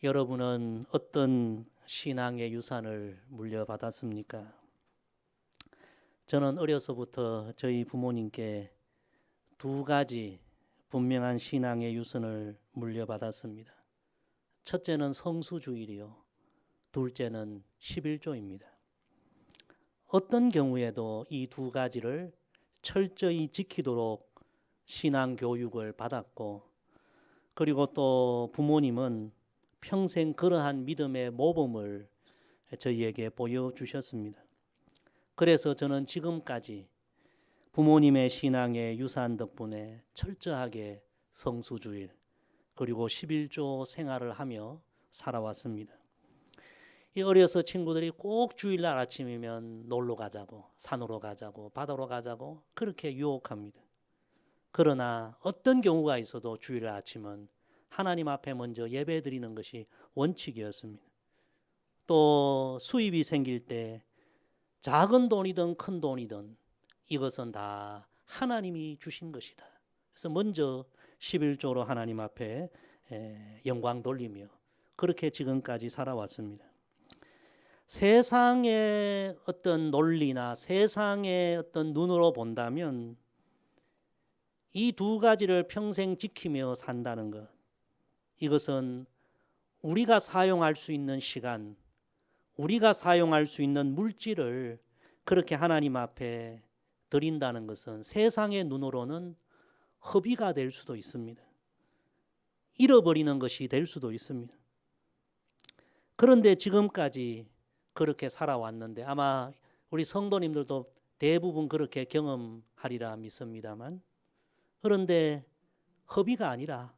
여러분은 어떤 신앙의 유산을 물려받았습니까? 저는 어려서부터 저희 부모님께 두 가지 분명한 신앙의 유산을 물려받았습니다. 첫째는 성수주일이요. 둘째는 11조입니다. 어떤 경우에도 이 두 가지를 철저히 지키도록 신앙 교육을 받았고, 그리고 또 부모님은 평생 그러한 믿음의 모범을 저희에게 보여주셨습니다. 그래서 저는 지금까지 부모님의 신앙의 유산 덕분에 철저하게 성수주일 그리고 11조 생활을 하며 살아왔습니다. 어려서 친구들이 꼭 주일날 아침이면 놀러 가자고, 산으로 가자고, 바다로 가자고 그렇게 유혹합니다. 그러나 어떤 경우가 있어도 주일 아침은 하나님 앞에 먼저 예배 드리는 것이 원칙이었습니다. 또 수입이 생길 때 작은 돈이든 큰 돈이든 이것은 다 하나님이 주신 것이다. 그래서 먼저 11조로 하나님 앞에 영광 돌리며 그렇게 지금까지 살아왔습니다. 세상의 어떤 논리나 세상의 어떤 눈으로 본다면 이 두 가지를 평생 지키며 산다는 것, 이것은 우리가 사용할 수 있는 시간, 우리가 사용할 수 있는 물질을 그렇게 하나님 앞에 드린다는 것은 세상의 눈으로는 허비가 될 수도 있습니다. 잃어버리는 것이 될 수도 있습니다. 그런데 지금까지 그렇게 살아왔는데 아마 우리 성도님들도 대부분 그렇게 경험하리라 믿습니다만, 그런데 허비가 아니라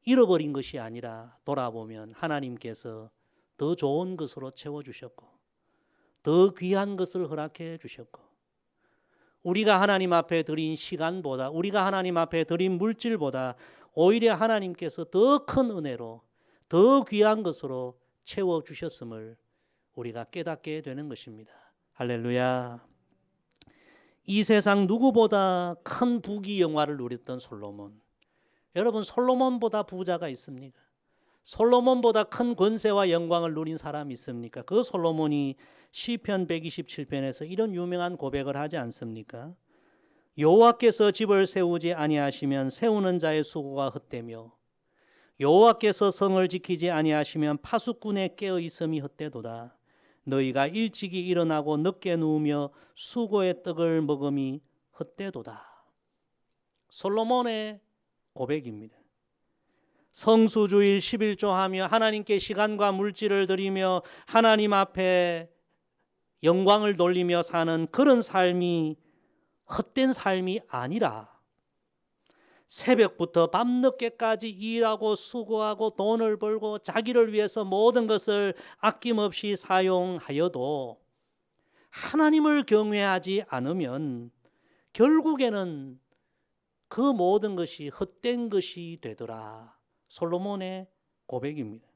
잃어버린 것이 아니라 돌아보면 하나님께서 더 좋은 것으로 채워주셨고 더 귀한 것을 허락해 주셨고, 우리가 하나님 앞에 드린 시간보다, 우리가 하나님 앞에 드린 물질보다 오히려 하나님께서 더 큰 은혜로 더 귀한 것으로 채워주셨음을 우리가 깨닫게 되는 것입니다. 할렐루야. 이 세상 누구보다 큰 부귀 영화를 누렸던 솔로몬, 여러분 솔로몬보다 부자가 있습니까? 솔로몬보다 큰 권세와 영광을 누린 사람이 있습니까? 그 솔로몬이 시편 127편에서 이런 유명한 고백을 하지 않습니까? 여호와께서 집을 세우지 아니하시면 세우는 자의 수고가 헛되며 여호와께서 성을 지키지 아니하시면 파수꾼의 깨어 있음이 헛되도다. 너희가 일찍이 일어나고 늦게 누우며 수고의 떡을 먹음이 헛되도다. 솔로몬의 고백입니다. 성수주일 11조 하며 하나님께 시간과 물질을 드리며 하나님 앞에 영광을 돌리며 사는 그런 삶이 헛된 삶이 아니라 새벽부터 밤늦게까지 일하고 수고하고 돈을 벌고 자기를 위해서 모든 것을 아낌없이 사용하여도 하나님을 경외하지 않으면 결국에는 그 모든 것이 헛된 것이 되더라. 솔로몬의 고백입니다.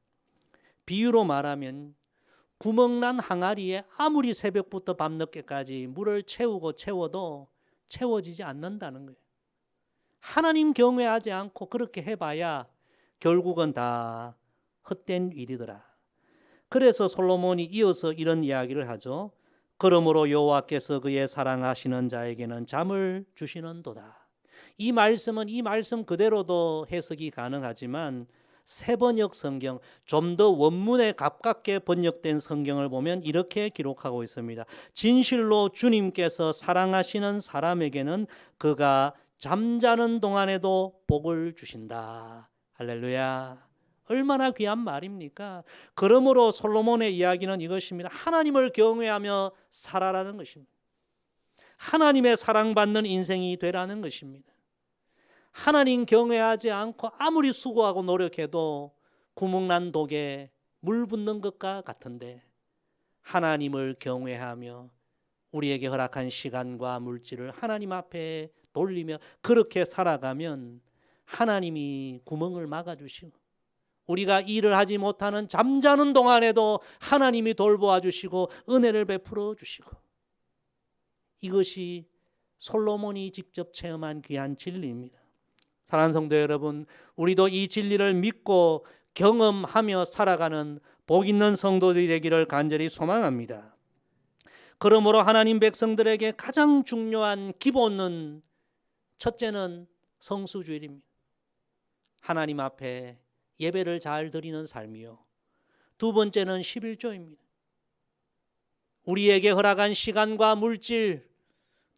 비유로 말하면 구멍난 항아리에 아무리 새벽부터 밤늦게까지 물을 채우고 채워도 채워지지 않는다는 거예요. 하나님 경외하지 않고 그렇게 해봐야 결국은 다 헛된 일이더라. 그래서 솔로몬이 이어서 이런 이야기를 하죠. 그러므로 여호와께서 그의 사랑하시는 자에게는 잠을 주시는도다. 이 말씀은 이 말씀 그대로도 해석이 가능하지만 새번역 성경, 좀 더 원문에 가깝게 번역된 성경을 보면 이렇게 기록하고 있습니다. 진실로 주님께서 사랑하시는 사람에게는 그가 잠자는 동안에도 복을 주신다. 할렐루야. 얼마나 귀한 말입니까? 그러므로 솔로몬의 이야기는 이것입니다. 하나님을 경외하며 살아라는 것입니다. 하나님의 사랑받는 인생이 되라는 것입니다. 하나님 경외하지 않고 아무리 수고하고 노력해도 구멍난 독에 물 붓는 것과 같은데, 하나님을 경외하며 우리에게 허락한 시간과 물질을 하나님 앞에 돌리며 그렇게 살아가면 하나님이 구멍을 막아주시고 우리가 일을 하지 못하는 잠자는 동안에도 하나님이 돌보아 주시고 은혜를 베풀어 주시고, 이것이 솔로몬이 직접 체험한 귀한 진리입니다. 사랑하는 성도 여러분, 우리도 이 진리를 믿고 경험하며 살아가는 복 있는 성도들이 되기를 간절히 소망합니다. 그러므로 하나님 백성들에게 가장 중요한 기본은, 첫째는 성수주일입니다. 하나님 앞에 예배를 잘 드리는 삶이요. 두 번째는 11조입니다. 우리에게 허락한 시간과 물질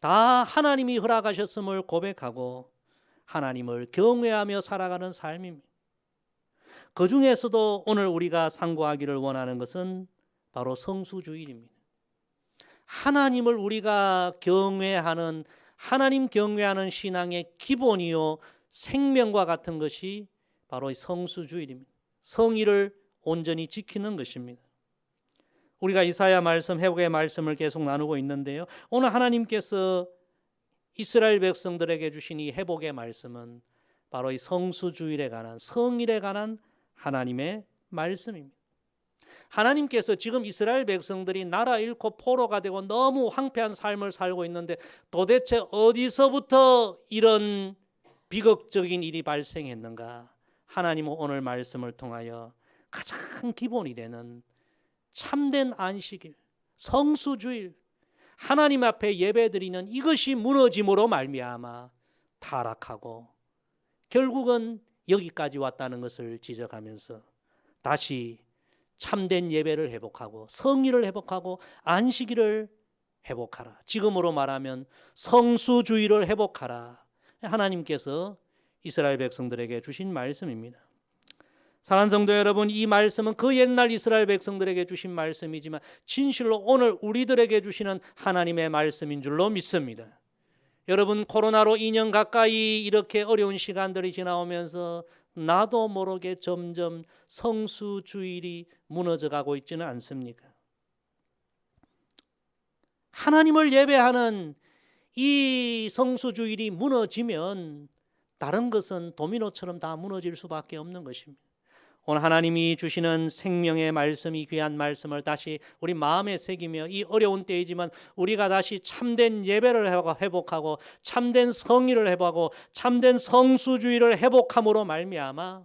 다 하나님이 허락하셨음을 고백하고 하나님을 경외하며 살아가는 삶입니다. 그 중에서도 오늘 우리가 상고하기를 원하는 것은 바로 성수주일입니다. 하나님을 우리가 경외하는, 하나님 경외하는 신앙의 기본이요 생명과 같은 것이 바로 성수주일입니다. 성의를 온전히 지키는 것입니다. 우리가 이사야 말씀, 회복의 말씀을 계속 나누고 있는데요, 오늘 하나님께서 이스라엘 백성들에게 주신 이 회복의 말씀은 바로 이 성수주일에 관한, 성일에 관한 하나님의 말씀입니다. 하나님께서 지금 이스라엘 백성들이 나라 잃고 포로가 되고 너무 황폐한 삶을 살고 있는데 도대체 어디서부터 이런 비극적인 일이 발생했는가? 하나님은 오늘 말씀을 통하여 가장 기본이 되는 참된 안식일, 성수주일, 하나님 앞에 예배드리는 이것이 무너짐으로 말미암아 타락하고 결국은 여기까지 왔다는 것을 지적하면서 다시 참된 예배를 회복하고 성의를 회복하고 안식일을 회복하라. 지금으로 말하면 성수주의를 회복하라. 하나님께서 이스라엘 백성들에게 주신 말씀입니다. 사랑하는 성도 여러분, 이 말씀은 그 옛날 이스라엘 백성들에게 주신 말씀이지만 진실로 오늘 우리들에게 주시는 하나님의 말씀인 줄로 믿습니다. 여러분, 코로나로 2년 가까이 이렇게 어려운 시간들이 지나오면서 나도 모르게 점점 성수주일이 무너져가고 있지는 않습니까? 하나님을 예배하는 이 성수주일이 무너지면 다른 것은 도미노처럼 다 무너질 수밖에 없는 것입니다. 오늘 하나님이 주시는 생명의 말씀이 귀한 말씀을 다시 우리 마음에 새기며 이 어려운 때이지만 우리가 다시 참된 예배를 회복하고 참된 성의를 회복하고 참된 성수주의를 회복함으로 말미암아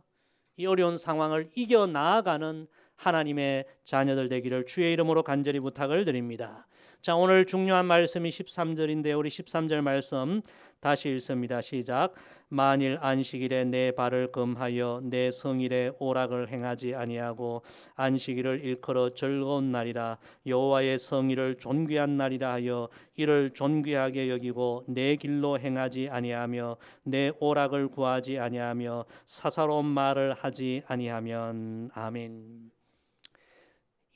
이 어려운 상황을 이겨 나아가는 하나님의 자녀들 되기를 주의 이름으로 간절히 부탁을 드립니다. 자, 오늘 중요한 말씀이 13절인데 우리 13절 말씀 다시 읽습니다. 시작. 만일 안식일에 내 발을 금하여 내 성일에 오락을 행하지 아니하고 안식일을 일컬어 즐거운 날이라 여호와의 성일을 존귀한 날이라 하여 이를 존귀하게 여기고 내 길로 행하지 아니하며 내 오락을 구하지 아니하며 사사로운 말을 하지 아니하면 아멘.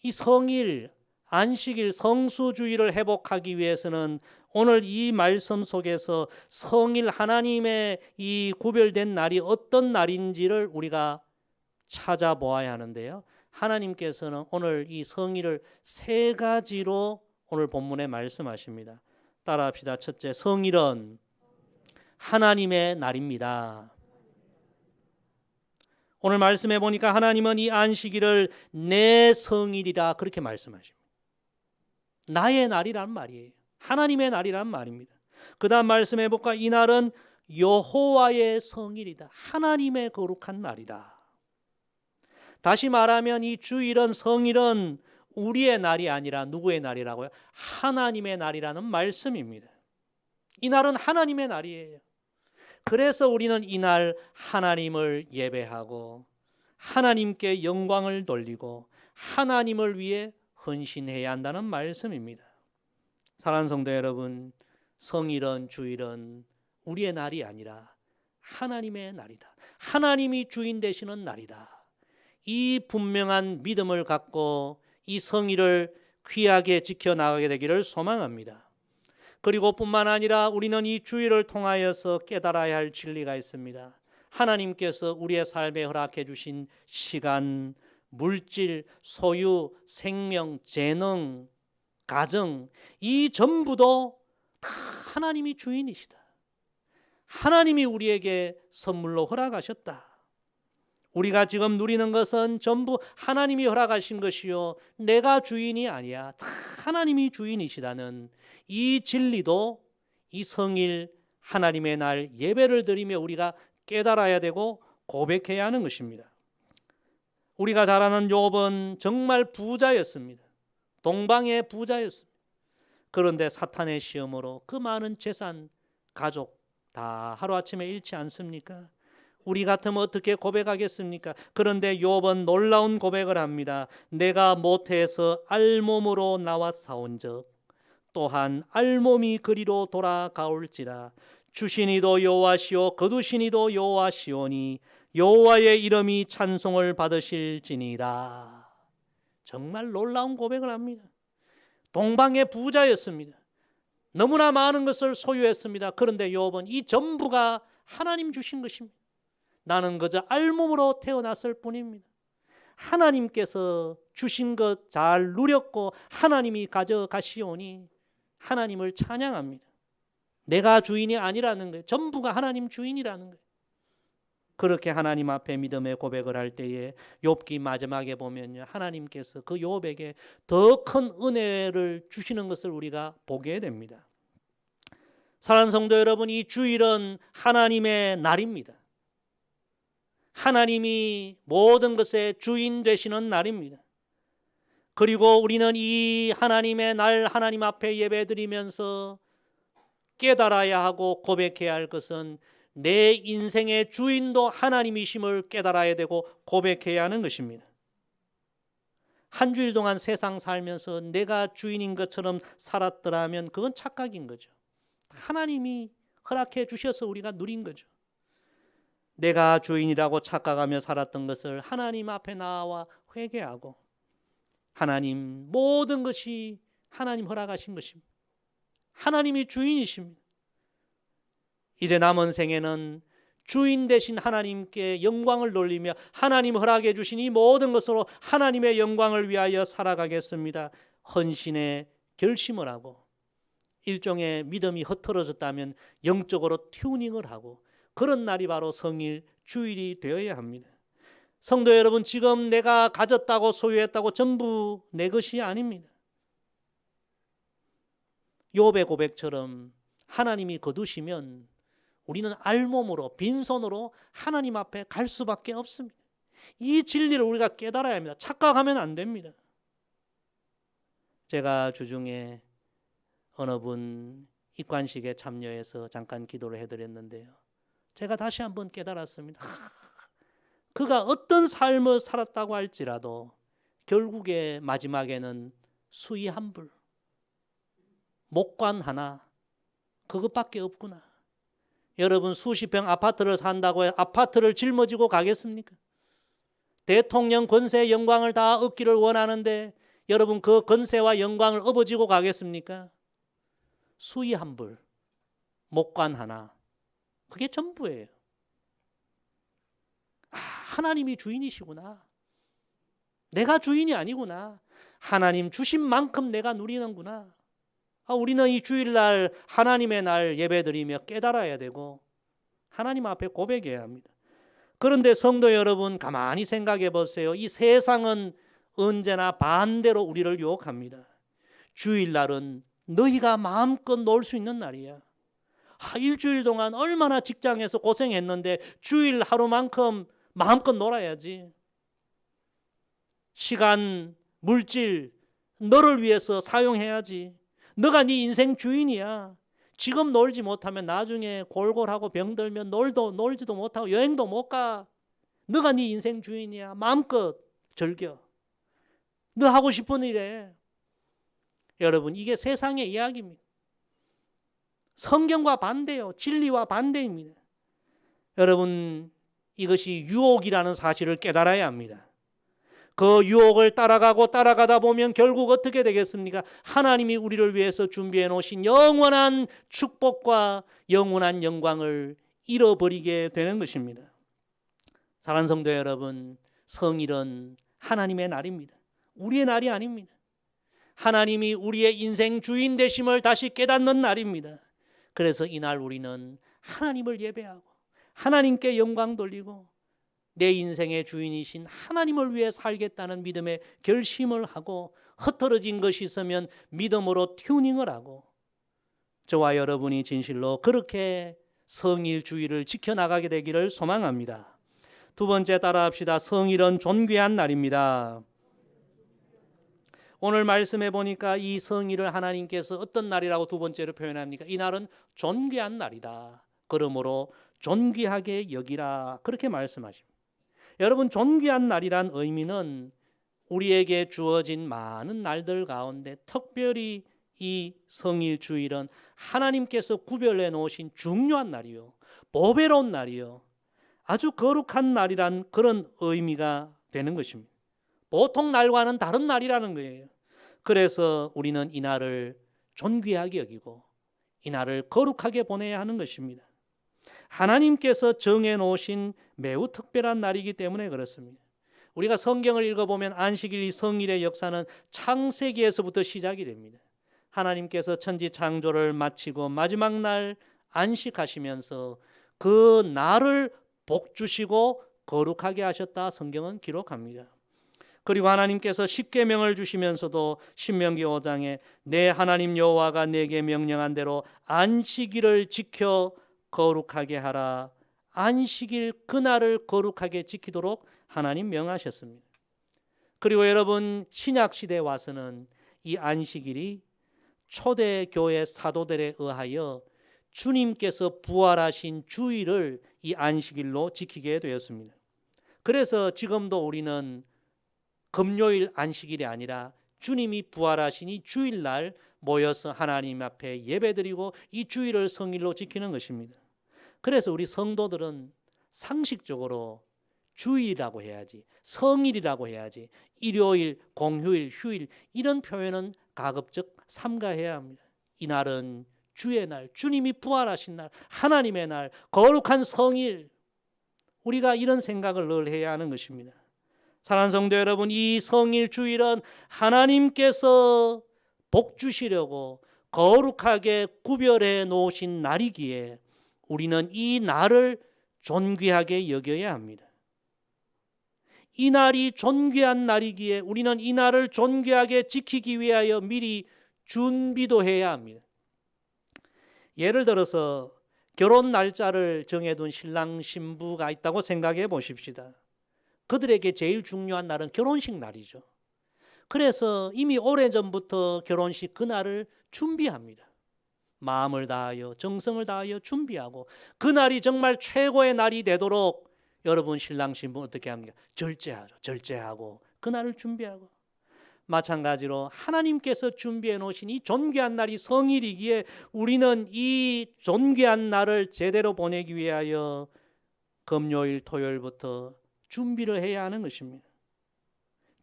이 성일, 안식일, 성수주의를 회복하기 위해서는 오늘 이 말씀 속에서 성일, 하나님의 이 구별된 날이 어떤 날인지를 우리가 찾아보아야 하는데요, 하나님께서는 오늘 이 성일을 세 가지로 오늘 본문에 말씀하십니다. 따라합시다. 첫째, 성일은 하나님의 날입니다. 오늘 말씀해 보니까 하나님은 이 안식일을 내 성일이라 그렇게 말씀하십니다. 나의 날이란 말이에요. 하나님의 날이란 말입니다. 그 다음 말씀해 볼까? 이 날은 여호와의 성일이다. 하나님의 거룩한 날이다. 다시 말하면 이 주일은, 성일은 우리의 날이 아니라 누구의 날이라고요? 하나님의 날이라는 말씀입니다. 이 날은 하나님의 날이에요. 그래서 우리는 이날 하나님을 예배하고 하나님께 영광을 돌리고 하나님을 위해 헌신해야 한다는 말씀입니다. 사랑하는 성도 여러분, 성일은, 주일은 우리의 날이 아니라 하나님의 날이다. 하나님이 주인 되시는 날이다. 이 분명한 믿음을 갖고 이 성일을 귀하게 지켜나가게 되기를 소망합니다. 그리고 뿐만 아니라 우리는 이 주일을 통하여서 깨달아야 할 진리가 있습니다. 하나님께서 우리의 삶에 허락해 주신 시간, 물질, 소유, 생명, 재능, 가정, 이 전부도 다 하나님이 주인이시다. 하나님이 우리에게 선물로 허락하셨다. 우리가 지금 누리는 것은 전부 하나님이 허락하신 것이요, 내가 주인이 아니야. 다 하나님이 주인이시다는 이 진리도 이 성일 하나님의 날 예배를 드리며 우리가 깨달아야 되고 고백해야 하는 것입니다. 우리가 잘 아는 욥은 정말 부자였습니다. 동방의 부자였습니다. 그런데 사탄의 시험으로 그 많은 재산, 가족 다 하루아침에 잃지 않습니까? 우리 같으면 어떻게 고백하겠습니까? 그런데 욥은 놀라운 고백을 합니다. 내가 모태에서 알몸으로 나와 싸운즉 또한 알몸이 그리로 돌아가올지라. 주시니도 여호와시오 거두시니도 여호와시오니 여호와의 이름이 찬송을 받으실지니라. 정말 놀라운 고백을 합니다. 동방의 부자였습니다. 너무나 많은 것을 소유했습니다. 그런데 욥은 이 전부가 하나님 주신 것입니다. 나는 그저 알몸으로 태어났을 뿐입니다. 하나님께서 주신 것 잘 누렸고 하나님이 가져가시오니 하나님을 찬양합니다. 내가 주인이 아니라는 거예요. 전부가 하나님 주인이라는 거예요. 그렇게 하나님 앞에 믿음의 고백을 할 때에 욥기 마지막에 보면요, 하나님께서 그 욥에게 더 큰 은혜를 주시는 것을 우리가 보게 됩니다. 사랑하는 성도 여러분, 이 주일은 하나님의 날입니다. 하나님이 모든 것의 주인 되시는 날입니다. 그리고 우리는 이 하나님의 날 하나님 앞에 예배드리면서 깨달아야 하고 고백해야 할 것은 내 인생의 주인도 하나님이심을 깨달아야 되고 고백해야 하는 것입니다. 한 주일 동안 세상 살면서 내가 주인인 것처럼 살았더라면 그건 착각인 거죠. 하나님이 허락해 주셔서 우리가 누린 거죠. 내가 주인이라고 착각하며 살았던 것을 하나님 앞에 나와 회개하고, 하나님 모든 것이 하나님 허락하신 것입니다. 하나님이 주인이십니다. 이제 남은 생에는 주인 되신 하나님께 영광을 돌리며 하나님 허락해 주신 이 모든 것으로 하나님의 영광을 위하여 살아가겠습니다. 헌신의 결심을 하고, 일종의 믿음이 흐트러졌다면 영적으로 튜닝을 하고, 그런 날이 바로 성일 주일이 되어야 합니다. 성도 여러분, 지금 내가 가졌다고 소유했다고 전부 내 것이 아닙니다. 욥의 고백처럼 하나님이 거두시면 우리는 알몸으로 빈손으로 하나님 앞에 갈 수밖에 없습니다. 이 진리를 우리가 깨달아야 합니다. 착각하면 안 됩니다. 제가 주중에 어느 분 입관식에 참여해서 잠깐 기도를 해드렸는데요, 제가 다시 한번 깨달았습니다. 그가 어떤 삶을 살았다고 할지라도 결국에 마지막에는 수의 한 불, 목관 하나, 그것밖에 없구나. 여러분, 수십 평 아파트를 산다고 해서 아파트를 짊어지고 가겠습니까? 대통령 권세 영광을 다 얻기를 원하는데 여러분, 그 권세와 영광을 업어지고 가겠습니까? 수의 한 불, 목관 하나, 그게 전부예요. 하나님이 주인이시구나. 내가 주인이 아니구나. 하나님 주신 만큼 내가 누리는구나. 우리는 이 주일날 하나님의 날 예배드리며 깨달아야 되고 하나님 앞에 고백해야 합니다. 그런데 성도 여러분, 가만히 생각해 보세요. 이 세상은 언제나 반대로 우리를 유혹합니다. 주일날은 너희가 마음껏 놀 수 있는 날이야. 일주일 동안 얼마나 직장에서 고생했는데 주일 하루만큼 마음껏 놀아야지. 시간, 물질 너를 위해서 사용해야지. 너가 네 인생 주인이야. 지금 놀지 못하면 나중에 골골하고 병들면 놀지도 못하고 여행도 못 가. 너가 네 인생 주인이야. 마음껏 즐겨. 너 하고 싶은 일에. 여러분, 이게 세상의 이야기입니다. 성경과 반대요. 진리와 반대입니다. 여러분, 이것이 유혹이라는 사실을 깨달아야 합니다. 그 유혹을 따라가다 보면 결국 어떻게 되겠습니까? 하나님이 우리를 위해서 준비해 놓으신 영원한 축복과 영원한 영광을 잃어버리게 되는 것입니다. 사랑하는 성도 여러분, 성일은 하나님의 날입니다. 우리의 날이 아닙니다. 하나님이 우리의 인생 주인 되심을 다시 깨닫는 날입니다. 그래서 이날 우리는 하나님을 예배하고 하나님께 영광 돌리고 내 인생의 주인이신 하나님을 위해 살겠다는 믿음의 결심을 하고, 흐트러진 것이 있으면 믿음으로 튜닝을 하고, 저와 여러분이 진실로 그렇게 성일주의를 지켜나가게 되기를 소망합니다. 두 번째 따라합시다. 성일은 존귀한 날입니다. 오늘 말씀해 보니까 이 성일을 하나님께서 어떤 날이라고 두 번째로 표현합니까? 이 날은 존귀한 날이다. 그러므로 존귀하게 여기라, 그렇게 말씀하십니다. 여러분, 존귀한 날이란 의미는 우리에게 주어진 많은 날들 가운데 특별히 이 성일 주일은 하나님께서 구별해 놓으신 중요한 날이요, 보배로운 날이요, 아주 거룩한 날이란 그런 의미가 되는 것입니다. 보통 날과는 다른 날이라는 거예요. 그래서 우리는 이 날을 존귀하게 여기고 이 날을 거룩하게 보내야 하는 것입니다. 하나님께서 정해 놓으신 매우 특별한 날이기 때문에 그렇습니다. 우리가 성경을 읽어보면 안식일, 이 성일의 역사는 창세기에서부터 시작이 됩니다. 하나님께서 천지 창조를 마치고 마지막 날 안식하시면서 그 날을 복 주시고 거룩하게 하셨다, 성경은 기록합니다. 그리고 하나님께서 십계명을 주시면서도 신명기 5장에 내 하나님 여호와가 내게 명령한 대로 안식일을 지켜 거룩하게 하라, 안식일 그날을 거룩하게 지키도록 하나님 명하셨습니다. 그리고 여러분, 신약시대에 와서는 이 안식일이 초대교회 사도들에 의하여 주님께서 부활하신 주일을 이 안식일로 지키게 되었습니다. 그래서 지금도 우리는 금요일 안식일이 아니라 주님이 부활하신 이 주일날 모여서 하나님 앞에 예배드리고 이 주일을 성일로 지키는 것입니다. 그래서 우리 성도들은 상식적으로 주일이라고 해야지, 성일이라고 해야지, 일요일, 공휴일, 휴일 이런 표현은 가급적 삼가해야 합니다. 이 날은 주의 날, 주님이 부활하신 날, 하나님의 날, 거룩한 성일, 우리가 이런 생각을 늘 해야 하는 것입니다. 사랑하는 성도 여러분, 이 성일 주일은 하나님께서 복 주시려고 거룩하게 구별해 놓으신 날이기에 우리는 이 날을 존귀하게 여겨야 합니다. 이 날이 존귀한 날이기에 우리는 이 날을 존귀하게 지키기 위하여 미리 준비도 해야 합니다. 예를 들어서 결혼 날짜를 정해둔 신랑 신부가 있다고 생각해 보십시다. 그들에게 제일 중요한 날은 결혼식 날이죠. 그래서 이미 오래전부터 결혼식 그날을 준비합니다. 마음을 다하여 정성을 다하여 준비하고 그날이 정말 최고의 날이 되도록 여러분, 신랑 신부 어떻게 합니까? 절제하죠. 절제하고 그날을 준비하고, 마찬가지로 하나님께서 준비해 놓으신 이 존귀한 날이 성일이기에 우리는 이 존귀한 날을 제대로 보내기 위하여 금요일, 토요일부터 준비를 해야 하는 것입니다.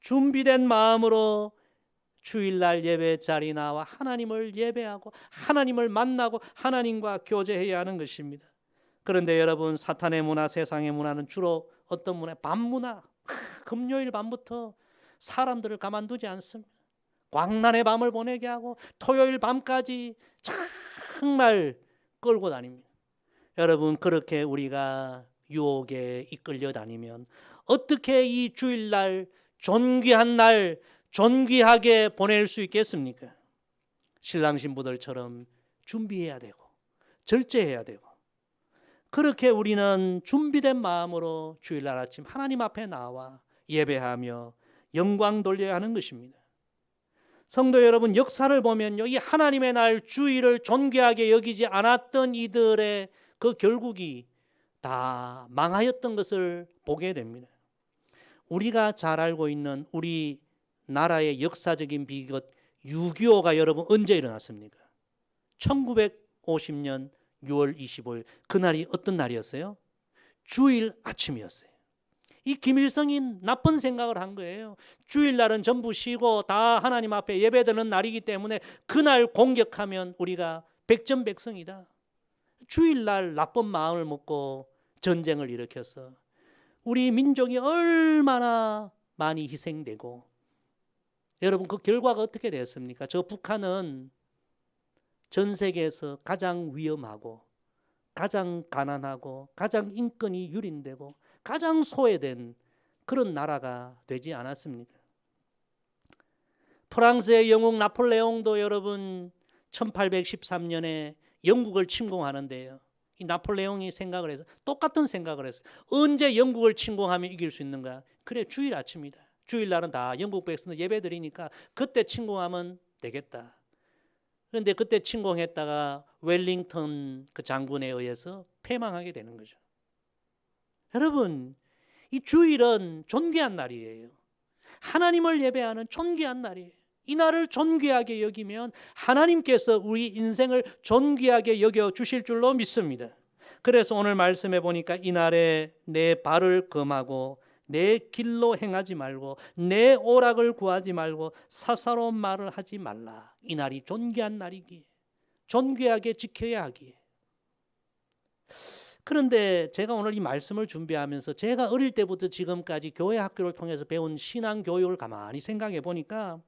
준비된 마음으로 주일날 예배 자리 나와 하나님을 예배하고 하나님을 만나고 하나님과 교제해야 하는 것입니다. 그런데 여러분, 사탄의 문화, 세상의 문화는 주로 어떤 문화? 밤 문화. 금요일 밤부터 사람들을 가만두지 않습니다. 광란의 밤을 보내게 하고 토요일 밤까지 정말 끌고 다닙니다. 여러분, 그렇게 우리가 유혹에 이끌려 다니면 어떻게 이 주일날, 존귀한 날 존귀하게 보낼 수 있겠습니까? 신랑 신부들처럼 준비해야 되고 절제해야 되고, 그렇게 우리는 준비된 마음으로 주일날 아침 하나님 앞에 나와 예배하며 영광 돌려야 하는 것입니다. 성도 여러분, 역사를 보면요, 이 하나님의 날 주일을 존귀하게 여기지 않았던 이들의 그 결국이 다 망하였던 것을 보게 됩니다. 우리가 잘 알고 있는 우리 나라의 역사적인 비극 6.25가 여러분 언제 일어났습니까? 1950년 6월 25일, 그날이 어떤 날이었어요? 주일 아침이었어요. 이 김일성이 나쁜 생각을 한 거예요. 주일날은 전부 쉬고 다 하나님 앞에 예배드리는 날이기 때문에 그날 공격하면 우리가 백전백승이다. 주일날 나쁜 마음을 먹고 전쟁을 일으켜서 우리 민족이 얼마나 많이 희생되고, 여러분, 그 결과가 어떻게 됐습니까? 저 북한은 전 세계에서 가장 위험하고 가장 가난하고 가장 인권이 유린되고 가장 소외된 그런 나라가 되지 않았습니까? 프랑스의 영웅 나폴레옹도 여러분 1813년에 영국을 침공하는데요. 이 나폴레옹이 생각을 해서 똑같은 생각을 했어요. 언제 영국을 침공하면 이길 수 있는가? 그래, 주일 아침이다. 주일날은 다 영국 백성들 예배 드리니까 그때 침공하면 되겠다. 그런데 그때 침공했다가 웰링턴 그 장군에 의해서 패망하게 되는 거죠. 여러분, 이 주일은 존귀한 날이에요. 하나님을 예배하는 존귀한 날이에요. 이 날을 존귀하게 여기면 하나님께서 우리 인생을 존귀하게 여겨 주실 줄로 믿습니다. 그래서 오늘 말씀해 보니까 이 날에 내 발을 금하고 내 길로 행하지 말고 내 오락을 구하지 말고 사사로운 말을 하지 말라. 이 날이 존귀한 날이기에 존귀하게 지켜야 하기에. 그런데 제가 오늘 이 말씀을 준비하면서 제가 어릴 때부터 지금까지 교회 학교를 통해서 배운 신앙 교육을 가만히 생각해 보니까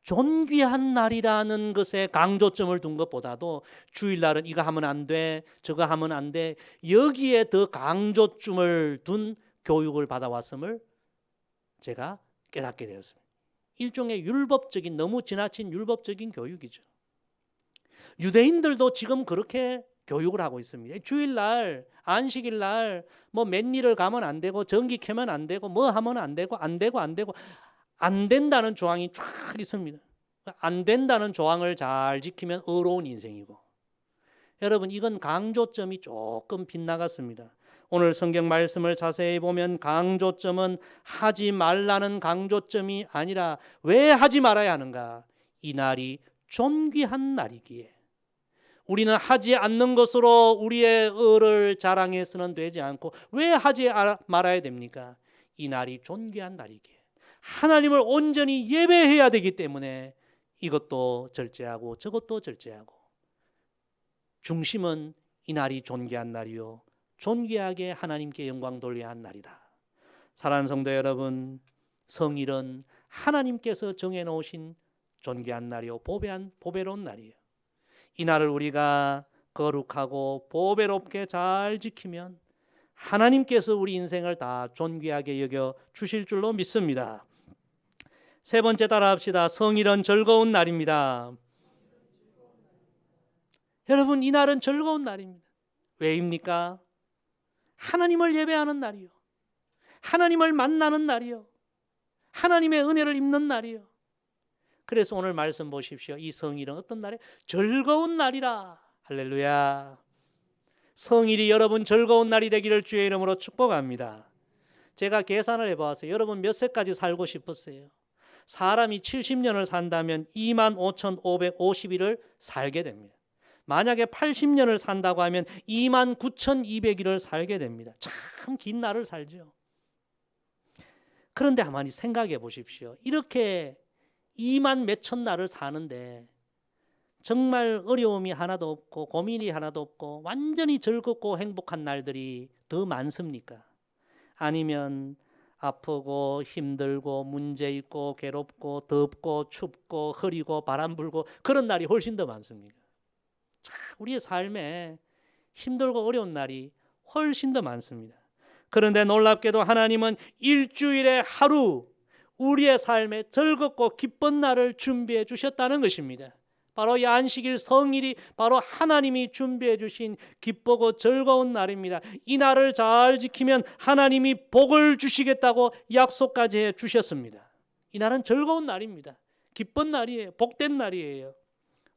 존귀한 날이라는 것에 강조점을 둔 것보다도 주일날은 이거 하면 안 돼, 저거 하면 안 돼, 여기에 더 강조점을 둔 교육을 받아왔음을 제가 깨닫게 되었습니다. 일종의 율법적인, 너무 지나친 율법적인 교육이죠. 유대인들도 지금 그렇게 교육을 하고 있습니다. 주일날, 안식일날 뭐 맨일을 가면 안 되고 전기 켜면 안 되고 뭐 하면 안 되고 안 된다는 조항이 쫙 있습니다. 안 된다는 조항을 잘 지키면 의로운 인생이고. 여러분, 이건 강조점이 조금 빗나갔습니다. 오늘 성경 말씀을 자세히 보면 강조점은 하지 말라는 강조점이 아니라 왜 하지 말아야 하는가? 이 날이 존귀한 날이기에. 우리는 하지 않는 것으로 우리의 의를 자랑해서는 되지 않고 왜 하지 말아야 됩니까? 이 날이 존귀한 날이기에. 하나님을 온전히 예배해야 되기 때문에 이것도 절제하고 저것도 절제하고, 중심은 이 날이 존귀한 날이요 존귀하게 하나님께 영광 돌려야 한 날이다. 사랑하는 성도 여러분, 성일은 하나님께서 정해놓으신 존귀한 날이요 보배로운 날이에요. 이 날을 우리가 거룩하고 보배롭게 잘 지키면 하나님께서 우리 인생을 다 존귀하게 여겨 주실 줄로 믿습니다. 세 번째 따라합시다. 성일은 즐거운 날입니다. 여러분, 이 날은 즐거운 날입니다. 왜입니까? 하나님을 예배하는 날이요, 하나님을 만나는 날이요, 하나님의 은혜를 입는 날이요. 그래서 오늘 말씀 보십시오. 이 성일은 어떤 날에? 즐거운 날이라. 할렐루야. 성일이 여러분 즐거운 날이 되기를 주의 이름으로 축복합니다. 제가 계산을 해보았어요. 여러분 몇 세까지 살고 싶었어요? 사람이 70년을 산다면 25,550일을 살게 됩니다. 만약에 80년을 산다고 하면 29,200일을 살게 됩니다. 참 긴 날을 살죠. 그런데 가만히 생각해 보십시오. 이렇게 2만 몇천 날을 사는데 정말 어려움이 하나도 없고 고민이 하나도 없고 완전히 즐겁고 행복한 날들이 더 많습니까? 아니면 아프고 힘들고 문제 있고 괴롭고 덥고 춥고 흐리고 바람 불고 그런 날이 훨씬 더 많습니까? 우리의 삶에 힘들고 어려운 날이 훨씬 더 많습니다. 그런데 놀랍게도 하나님은 일주일에 하루 우리의 삶에 즐겁고 기쁜 날을 준비해 주셨다는 것입니다. 바로 이 안식일 성일이 바로 하나님이 준비해 주신 기쁘고 즐거운 날입니다. 이 날을 잘 지키면 하나님이 복을 주시겠다고 약속까지 해 주셨습니다. 이 날은 즐거운 날입니다. 기쁜 날이에요. 복된 날이에요.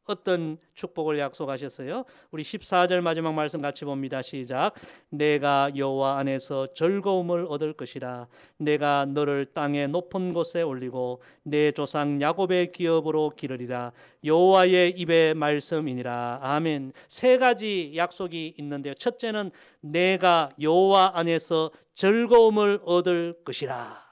어떤 축복을 약속하셨어요? 우리 14절 마지막 말씀 같이 봅니다. 시작. 내가 여호와 안에서 즐거움을 얻을 것이라. 내가 너를 땅의 높은 곳에 올리고 내 조상 야곱의 기업으로 기르리라. 여호와의 입의 말씀이니라. 아멘. 세 가지 약속이 있는데요. 첫째는 내가 여호와 안에서 즐거움을 얻을 것이라.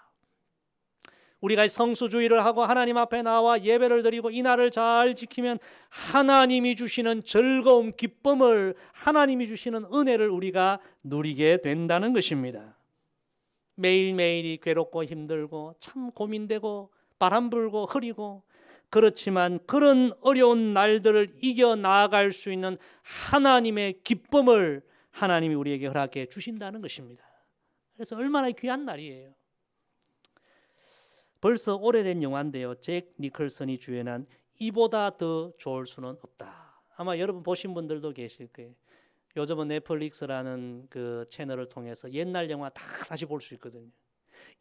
우리가 성수주의를 하고 하나님 앞에 나와 예배를 드리고 이 날을 잘 지키면 하나님이 주시는 즐거움, 기쁨을, 하나님이 주시는 은혜를 우리가 누리게 된다는 것입니다. 매일매일이 괴롭고 힘들고 참 고민되고 바람 불고 흐리고, 그렇지만 그런 어려운 날들을 이겨 나아갈 수 있는 하나님의 기쁨을 하나님이 우리에게 허락해 주신다는 것입니다. 그래서 얼마나 귀한 날이에요. 벌써 오래된 영화인데요. 잭 니클슨이 주연한 이보다 더 좋을 수는 없다. 아마 여러분 보신 분들도 계실 거예요. 요즘은 넷플릭스라는 그 채널을 통해서 옛날 영화 다 다시 볼 수 있거든요.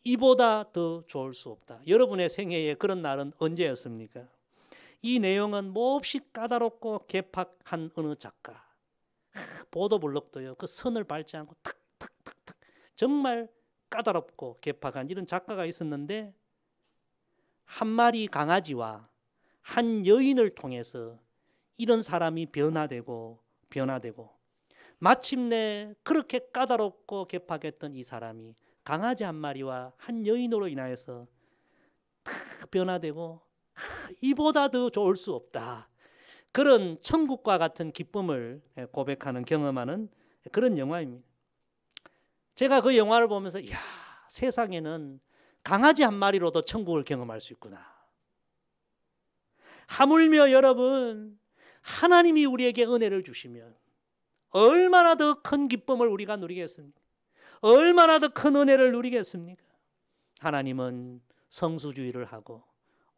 이보다 더 좋을 수 없다. 여러분의 생애에 그런 날은 언제였습니까? 이 내용은 몹시 까다롭고 괴팍한 어느 작가, 보도블록도요, 그 선을 밟지 않고 탁탁탁탁 정말 까다롭고 괴팍한 이런 작가가 있었는데, 한 마리 강아지와 한 여인을 통해서 이런 사람이 변화되고 마침내 그렇게 까다롭고 괴팍했던 이 사람이 강아지 한 마리와 한 여인으로 인하여서 변화되고 이보다 더 좋을 수 없다. 그런 천국과 같은 기쁨을 고백하는, 경험하는 그런 영화입니다. 제가 그 영화를 보면서 이야, 세상에는 강아지 한 마리로도 천국을 경험할 수 있구나. 하물며 여러분, 하나님이 우리에게 은혜를 주시면 얼마나 더 큰 기쁨을 우리가 누리겠습니까? 얼마나 더 큰 은혜를 누리겠습니까? 하나님은 성수주의를 하고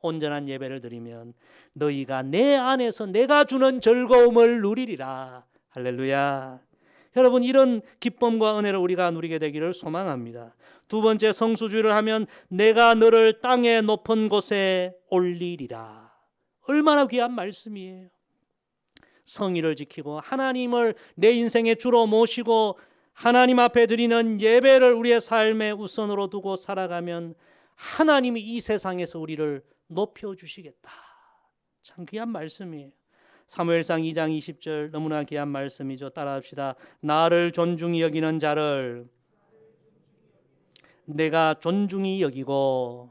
온전한 예배를 드리면 너희가 내 안에서 내가 주는 즐거움을 누리리라. 할렐루야. 여러분, 이런 기쁨과 은혜를 우리가 누리게 되기를 소망합니다. 두 번째, 성수주의를 하면 내가 너를 땅의 높은 곳에 올리리라. 얼마나 귀한 말씀이에요. 성의를 지키고 하나님을 내 인생의 주로 모시고 하나님 앞에 드리는 예배를 우리의 삶의 우선으로 두고 살아가면 하나님이 이 세상에서 우리를 높여주시겠다. 참 귀한 말씀이에요. 사무엘상 2장 20절 너무나 귀한 말씀이죠. 따라합시다. 나를 존중히 여기는 자를 내가 존중히 여기고.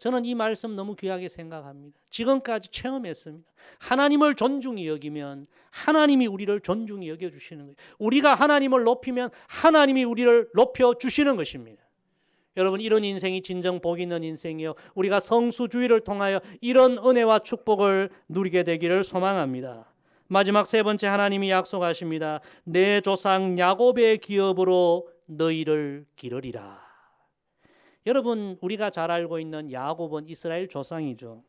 저는 이 말씀 너무 귀하게 생각합니다. 지금까지 체험했습니다. 하나님을 존중히 여기면 하나님이 우리를 존중히 여겨주시는 거예요. 우리가 하나님을 높이면 하나님이 우리를 높여주시는 것입니다. 여러분, 이런 인생이 진정 복 있는 인생이요, 우리가 성수주의를 통하여 이런 은혜와 축복을 누리게 되기를 소망합니다. 마지막 세 번째, 하나님이 약속하십니다. 내 조상 야곱의 기업으로 너희를 기르리라. 여러분, 우리가 잘 알고 있는 야곱은 이스라엘 조상이죠.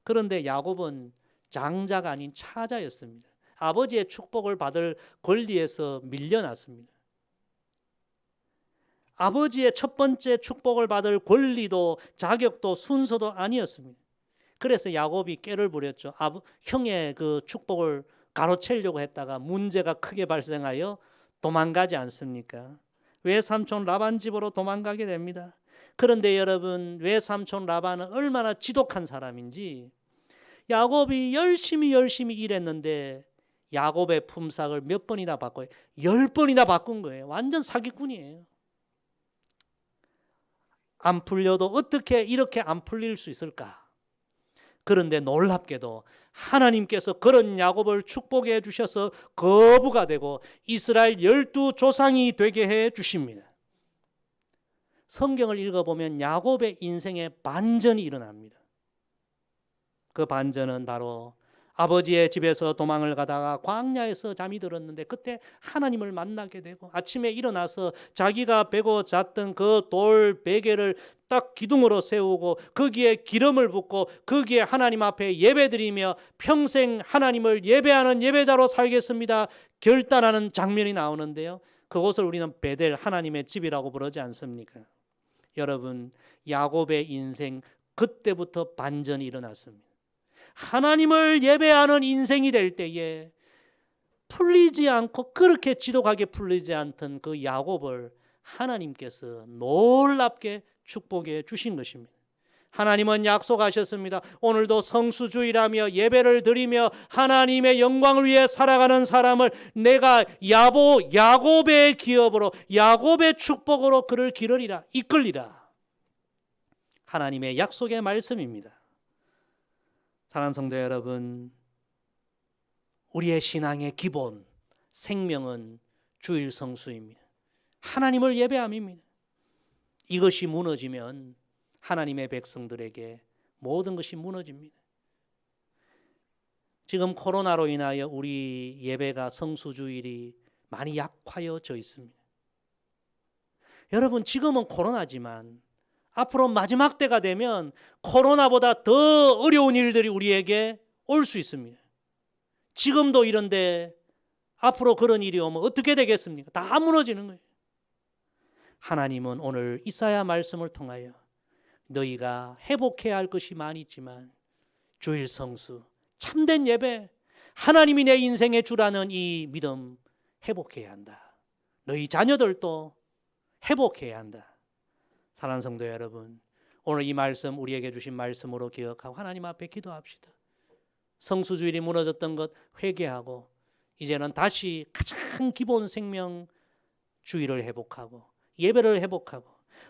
그런데 야곱은 장자가 아닌 차자였습니다. 아버지의 축복을 받을 권리에서 밀려났습니다. 아버지의 첫 번째 축복을 받을 권리도 자격도 순서도 아니었습니다. 그래서 야곱이 꾀를 부렸죠. 형의 그 축복을 가로채려고 했다가 문제가 크게 발생하여 도망가지 않습니까? 외삼촌 라반 집으로 도망가게 됩니다. 그런데 여러분, 외삼촌 라반은 얼마나 지독한 사람인지, 야곱이 열심히 일했는데 야곱의 품삯을 몇 번이나 바꿔요? 10번이나 바꾼 거예요. 완전 사기꾼이에요. 안 풀려도 어떻게 이렇게 안 풀릴 수 있을까? 그런데 놀랍게도 하나님께서 그런 야곱을 축복해 주셔서 거부가 되고 이스라엘 12조상이 되게 해 주십니다. 성경을 읽어보면 야곱의 인생에 반전이 일어납니다. 그 반전은 바로 아버지의 집에서 도망을 가다가 광야에서 잠이 들었는데 그때 하나님을 만나게 되고, 아침에 일어나서 자기가 베고 잤던 그 돌 베개를 딱 기둥으로 세우고 거기에 기름을 붓고 거기에 하나님 앞에 예배드리며 평생 하나님을 예배하는 예배자로 살겠습니다 결단하는 장면이 나오는데요, 그곳을 우리는 베델, 하나님의 집이라고 부르지 않습니까? 여러분, 야곱의 인생 그때부터 반전이 일어났습니다. 하나님을 예배하는 인생이 될 때에 풀리지 않고 그렇게 지독하게 풀리지 않던 그 야곱을 하나님께서 놀랍게 축복해 주신 것입니다. 하나님은 약속하셨습니다. 오늘도 성수주의라며 예배를 드리며 하나님의 영광을 위해 살아가는 사람을 내가 야곱의 기업으로, 야곱의 축복으로 그를 기르리라, 이끌리라. 하나님의 약속의 말씀입니다. 사랑하는 성도 여러분, 우리의 신앙의 기본, 생명은 주일 성수입니다. 하나님을 예배함입니다. 이것이 무너지면 하나님의 백성들에게 모든 것이 무너집니다. 지금 코로나로 인하여 우리 예배가, 성수주일이 많이 약화되어 있습니다. 여러분 지금은 코로나지만 앞으로 마지막 때가 되면 코로나보다 더 어려운 일들이 우리에게 올 수 있습니다. 지금도 이런데 앞으로 그런 일이 오면 어떻게 되겠습니까? 다 무너지는 거예요. 하나님은 오늘 이사야 말씀을 통하여 너희가 회복해야 할 것이 많이 있지만 주일 성수, 참된 예배, 하나님이 내 인생의 주라는 이 믿음 회복해야 한다. 너희 자녀들도 회복해야 한다. 사랑하는 성도 여러분, 오늘 이 말씀 우리에게 주신 말씀으로 기억하고 하나님 앞에 기도합시다. 성수주일이 무너졌던 것 회개하고 이제는 다시 가장 기본 생명 주의를 회복하고 예배를 회복하고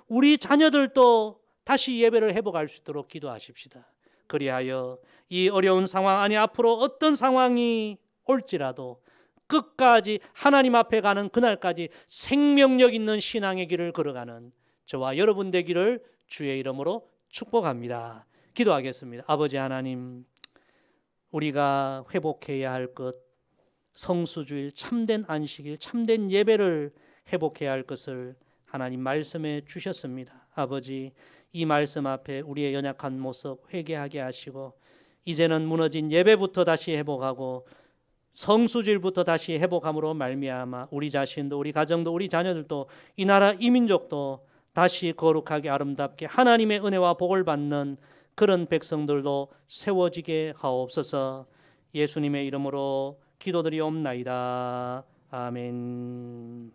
우리 자녀들도 다시 예배를 회복할 수 있도록 기도하십시다. 그리하여 이 어려운 상황 아니 앞으로 어떤 상황이 올지라도 끝까지 하나님 앞에 가는 그날까지 생명력 있는 신앙의 길을 걸어가는 저와 여러분 되기를 주의 이름으로 축복합니다. 기도하겠습니다. 아버지 하나님, 우리가 회복해야 할 것, 성수주일, 참된 안식일, 참된 예배를 회복해야 할 것을 하나님 말씀해 주셨습니다. 아버지, 이 말씀 앞에 우리의 연약한 모습 회개하게 하시고 이제는 무너진 예배부터 다시 회복하고 성수주일부터 다시 회복함으로 말미암아 우리 자신도 우리 가정도 우리 자녀들도 이 나라 이 민족도 다시 거룩하게 아름답게 하나님의 은혜와 복을 받는 그런 백성들도 세워지게 하옵소서. 예수님의 이름으로 기도드리옵나이다. 아멘.